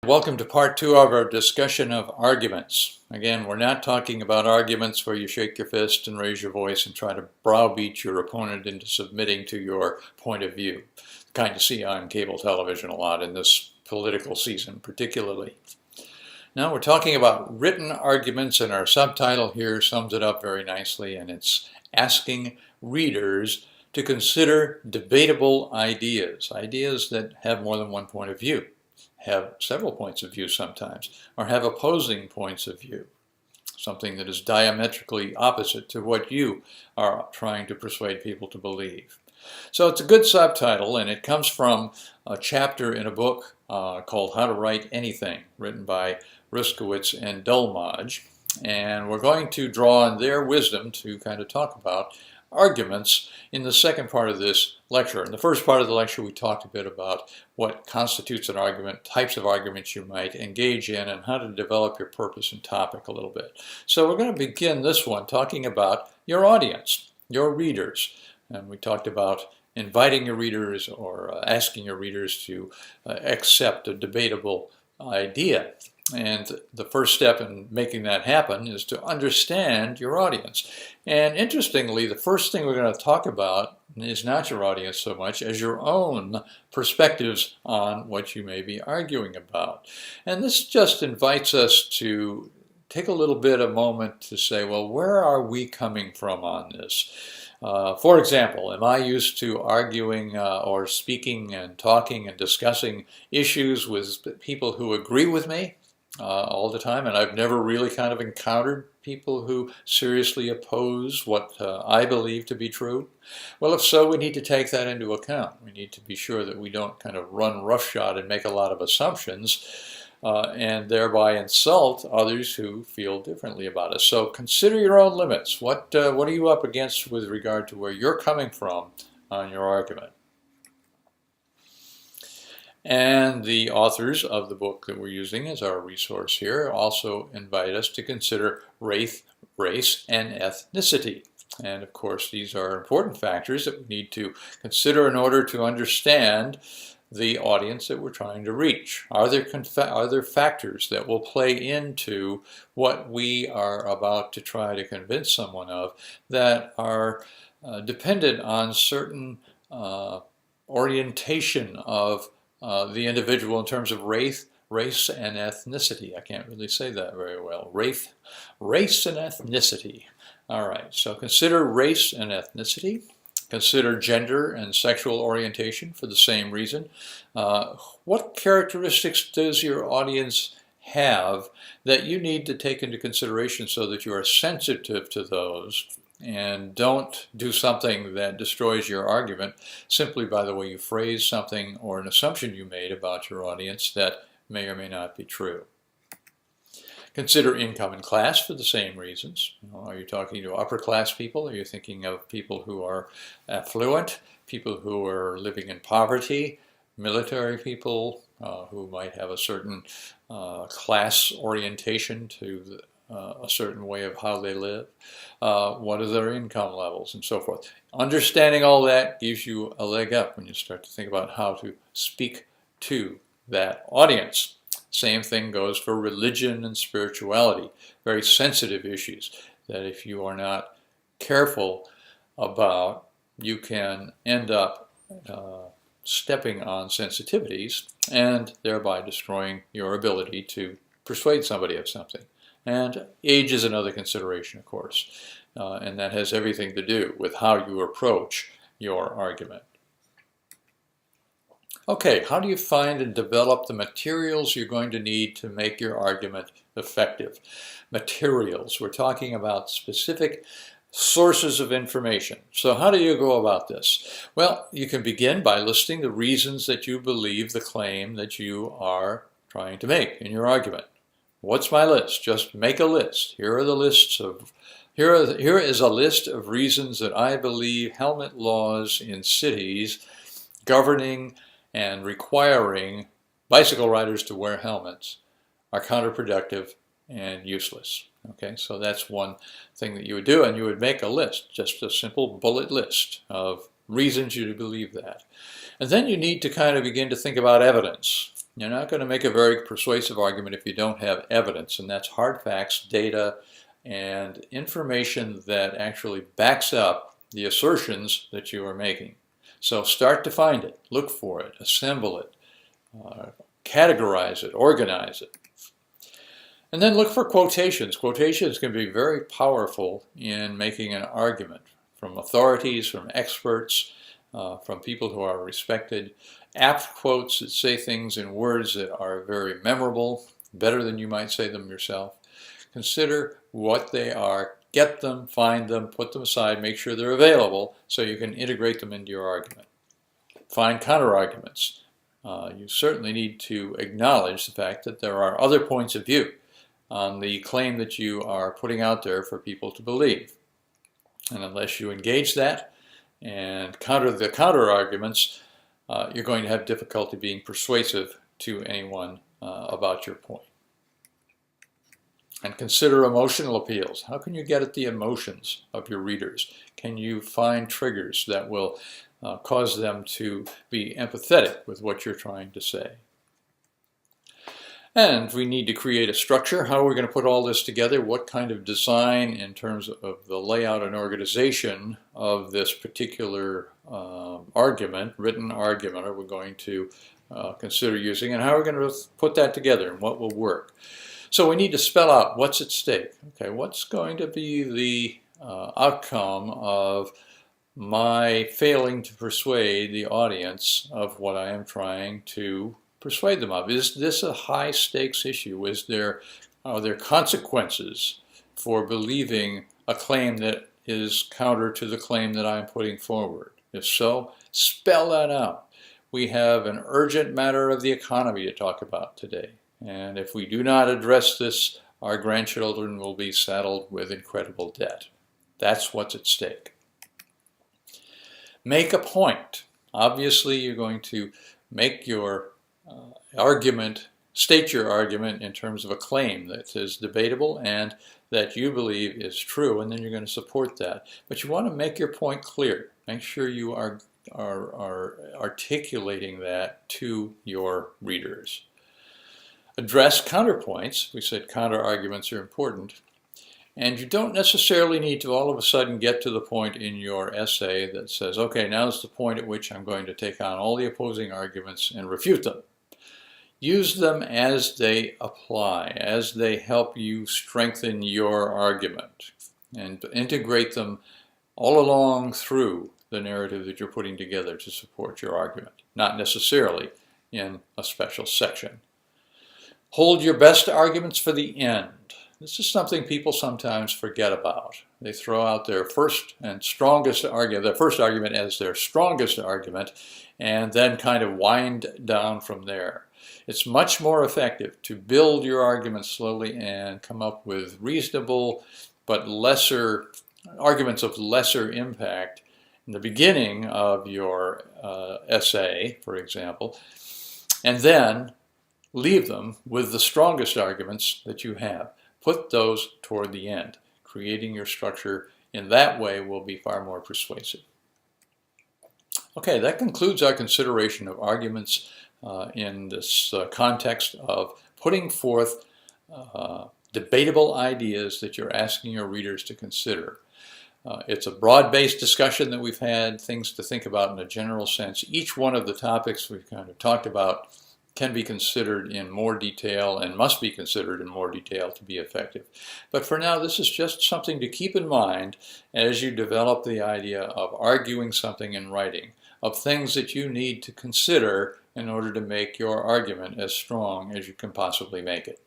Welcome to part two of our discussion of arguments. Again, we're not talking about arguments where you shake your fist and raise your voice and try to browbeat your opponent into submitting to your point of view. The kind you see on cable television a lot in this political season particularly. Now we're talking about written arguments, and our subtitle here sums it up very nicely, and it's asking readers to consider debatable ideas, ideas that have more than one point of view, have several points of view sometimes, or have opposing points of view, something that is diametrically opposite to what you are trying to persuade people to believe. So it's a good subtitle, and it comes from a chapter in a book called How to Write Anything, written by Ruskowitz and Dulmage, and we're going to draw on their wisdom to kind of talk about arguments in the second part of this lecture. In the first part of the lecture, we talked a bit about what constitutes an argument, types of arguments you might engage in, and how to develop your purpose and topic a little bit. So we're going to begin this one talking about your audience, your readers. And we talked about inviting your readers or asking your readers to accept a debatable idea. And the first step in making that happen is to understand your audience. And interestingly, the first thing we're going to talk about is not your audience so much as your own perspectives on what you may be arguing about. And this just invites us to take a little bit of a moment to say, well, where are we coming from on this? For example, am I used to arguing or speaking and talking and discussing issues with people who agree with me all the time, and I've never really kind of encountered people who seriously oppose what I believe to be true? Well, if so, we need to take that into account. We need to be sure that we don't kind of run roughshod and make a lot of assumptions and thereby insult others who feel differently about us. So consider your own limits. What are you up against with regard to where you're coming from on your argument? And the authors of the book that we're using as our resource here also invite us to consider race, and ethnicity. And of course, these are important factors that we need to consider in order to understand the audience that we're trying to reach. Are there factors that will play into what we are about to try to convince someone of that are dependent on certain orientation of the individual in terms of race and ethnicity? I can't really say that very well. Race and ethnicity. All right, so consider race and ethnicity. Consider gender and sexual orientation for the same reason. What characteristics does your audience have that you need to take into consideration so that you are sensitive to those and don't do something that destroys your argument simply by the way you phrase something or an assumption you made about your audience that may or may not be true? Consider income and class for the same reasons. Are you talking to upper class people? Are you thinking of people who are affluent, people who are living in poverty, military people who might have a certain class orientation to a certain way of how they live? What are their income levels and so forth? Understanding all that gives you a leg up when you start to think about how to speak to that audience. Same thing goes for religion and spirituality, very sensitive issues that if you are not careful about, you can end up stepping on sensitivities and thereby destroying your ability to persuade somebody of something. And age is another consideration, of course, and that has everything to do with how you approach your argument. Okay, how do you find and develop the materials you're going to need to make your argument effective? Materials. We're talking about specific sources of information. So how do you go about this? Well, you can begin by listing the reasons that you believe the claim that you are trying to make in your argument. What's my list? Just make a list. Here is a list of reasons that I believe helmet laws in cities governing and requiring bicycle riders to wear helmets are counterproductive and useless. Okay, so that's one thing that you would do, and you would make a list, just a simple bullet list of reasons you believe that. And then you need to kind of begin to think about evidence. You're not going to make a very persuasive argument if you don't have evidence, and that's hard facts, data, and information that actually backs up the assertions that you are making. So start to find it, look for it, assemble it, categorize it, organize it. And then look for quotations. Quotations can be very powerful in making an argument from authorities, from experts, from people who are respected. Apt quotes that say things in words that are very memorable, better than you might say them yourself. Consider what they are, get them, find them, put them aside, make sure they're available so you can integrate them into your argument. Find counterarguments. You certainly need to acknowledge the fact that there are other points of view on the claim that you are putting out there for people to believe. And unless you engage that and counter the counterarguments, you're going to have difficulty being persuasive to anyone about your point. And consider emotional appeals. How can you get at the emotions of your readers? Can you find triggers that will cause them to be empathetic with what you're trying to say? And we need to create a structure. How are we going to put all this together? What kind of design in terms of the layout and organization of this particular argument, written argument, are we going to consider using? And how are we going to put that together and what will work? So we need to spell out what's at stake. Okay, what's going to be the outcome of my failing to persuade the audience of what I am trying to persuade them of? Is this a high stakes issue? Are there consequences for believing a claim that is counter to the claim that I'm putting forward? If so, spell that out. We have an urgent matter of the economy to talk about today. And if we do not address this, our grandchildren will be saddled with incredible debt. That's what's at stake. Make a point. Obviously, you're going to make your argument, state your argument in terms of a claim that is debatable and that you believe is true, and then you're going to support that. But you want to make your point clear. Make sure you are articulating that to your readers. Address counterpoints. We said counter-arguments are important. And you don't necessarily need to all of a sudden get to the point in your essay that says, okay, now's the point at which I'm going to take on all the opposing arguments and refute them. Use them as they apply, as they help you strengthen your argument, and integrate them all along through the narrative that you're putting together to support your argument, not necessarily in a special section. Hold your best arguments for the end. This is something people sometimes forget about. They throw out their first and strongest argument, their first argument as their strongest argument, and then kind of wind down from there. It's much more effective to build your argument slowly and come up with reasonable but lesser arguments of lesser impact in the beginning of your essay, for example, and then leave them with the strongest arguments that you have. Put those toward the end. Creating your structure in that way will be far more persuasive. Okay, that concludes our consideration of arguments in this context of putting forth debatable ideas that you're asking your readers to consider. It's a broad-based discussion that we've had, things to think about in a general sense. Each one of the topics we've kind of talked about can be considered in more detail and must be considered in more detail to be effective. But for now, this is just something to keep in mind as you develop the idea of arguing something in writing, of things that you need to consider in order to make your argument as strong as you can possibly make it.